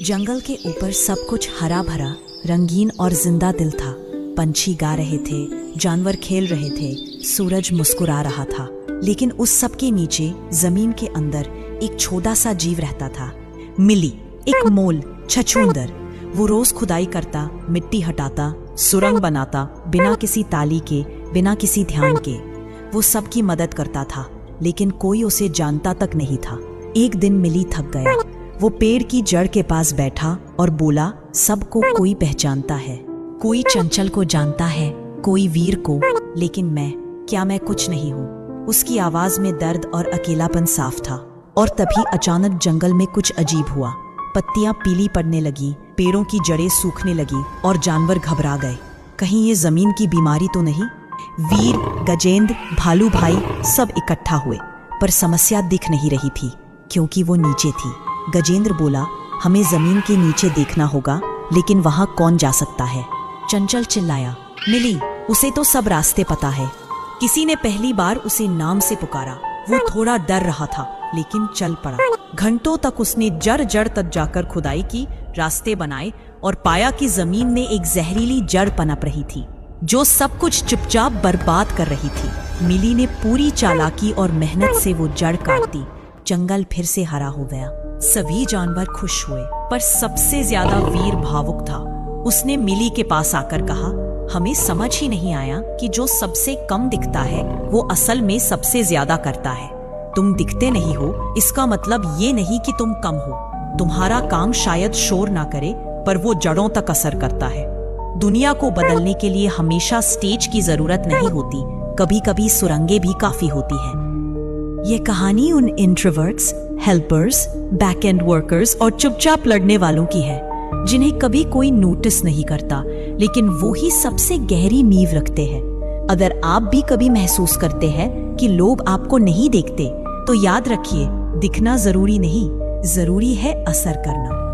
जंगल के ऊपर सब कुछ हरा भरा, रंगीन और जिंदा दिल था। पंछी गा रहे थे, जानवर खेल रहे थे, सूरज मुस्कुरा रहा था। लेकिन उस सब के नीचे जमीन के अंदर एक छोटा सा जीव रहता था, मिली, एक मोल छछूंदर। वो रोज खुदाई करता, मिट्टी हटाता, सुरंग बनाता, बिना किसी ताली के, बिना किसी ध्यान के। वो सबकी मदद करता था, लेकिन कोई उसे जानता तक नहीं था। एक दिन मिली थक गया। वो पेड़ की जड़ के पास बैठा और बोला, सबको कोई पहचानता है, कोई चंचल को जानता है, कोई वीर को, लेकिन क्या मैं कुछ नहीं हूँ। उसकी आवाज में दर्द और अकेलापन साफ था। और तभी अचानक जंगल में कुछ अजीब हुआ। पत्तियां पीली पड़ने लगी, पेड़ों की जड़ें सूखने लगी और जानवर घबरा गए। कहीं ये जमीन की बीमारी तो नहीं? वीर, गजेंद्र, भालू भाई सब इकट्ठा हुए, पर समस्या दिख नहीं रही थी, क्योंकि वो नीचे थी। गजेंद्र बोला, हमें जमीन के नीचे देखना होगा, लेकिन वहां कौन जा सकता है? चंचल चिल्लाया, मिली, उसे तो सब रास्ते पता है। किसी ने पहली बार उसे नाम से पुकारा। वो थोड़ा डर रहा था, लेकिन चल पड़ा। घंटों तक उसने जड़ जड़ तक जाकर खुदाई की, रास्ते बनाए और पाया कि जमीन में एक जहरीली जड़ पनप रही थी, जो सब कुछ चुपचाप बर्बाद कर रही थी। मिली ने पूरी चालाकी और मेहनत से वो जड़ काट दी। जंगल फिर से हरा हो गया। सभी जानवर खुश हुए, पर सबसे ज्यादा वीर भावुक था। उसने मिली के पास आकर कहा, हमें समझ ही नहीं आया कि जो सबसे कम दिखता है वो असल में सबसे ज्यादा करता है। तुम दिखते नहीं हो, इसका मतलब ये नहीं कि तुम कम हो। तुम्हारा काम शायद शोर ना करे, पर वो जड़ों तक असर करता है। दुनिया को बदलने के लिए हमेशा स्टेज की जरूरत नहीं होती, कभी कभी सुरंगें भी काफी होती हैं। ये कहानी उन introverts, helpers, back and workers और चुपचाप लड़ने वालों की है, जिन्हें कभी कोई नोटिस नहीं करता, लेकिन वो ही सबसे गहरी नींव रखते हैं। अगर आप भी कभी महसूस करते हैं कि लोग आपको नहीं देखते, तो याद रखिए, दिखना जरूरी नहीं, जरूरी है असर करना।